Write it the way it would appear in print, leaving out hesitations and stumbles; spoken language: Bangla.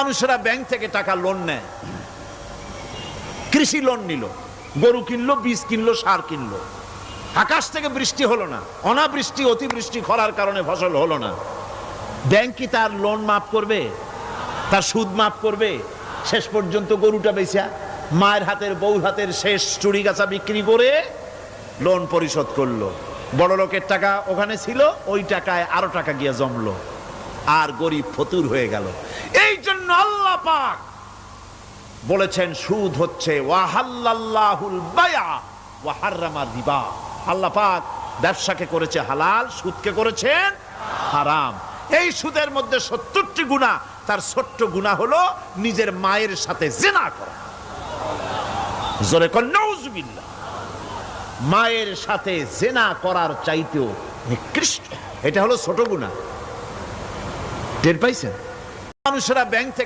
মানুষেরা ব্যাংক থেকে টাকা লোন নেয়, কৃষি লোন নিল, গরু কিনলো, বীজ কিনলো, সার কিনলো, আকাশ থেকে বৃষ্টি হলো না, অনাবৃষ্টি অতিবৃষ্টি খরার কারণে ফসল হলো না। ব্যাংক কি তার লোন মাফ করবে? তার সুদ মাফ করবে? শেষ পর্যন্ত গরুটা বেচা, মায়ের হাতের বউর হাতের শেষ চুড়ি গাছা বিক্রি করে লোন পরিশোধ করলো। বড় লোকের টাকা ওখানে ছিল, ওই টাকায় আরো টাকা গিয়ে জমলো, আর গরিব ফতুর হয়ে গেল। এই জন্য আল্লাহ পাক বলেছেন সুদ হচ্ছে ওয়াহাল্লাল্লাহুল বায়া ওয়া হাররামা রিবা। আল্লাহ পাক ব্যবসাকে করেছে হালাল, সুদকে করেছেন হারাম। এই সুদের মধ্যে ৭০টি গুনাহ, তার ছোট্ট গুনাহ হলো নিজের মায়ের সাথে জিনা করা। জোরে কোন নাউজুবিল্লাহ। মায়ের সাথে জিনা করার চাইতেও নিকৃষ্ট, এটা হলো ছোট গুনাহ। টের পাইছেন? মানুষেরা ব্যাংক থেকে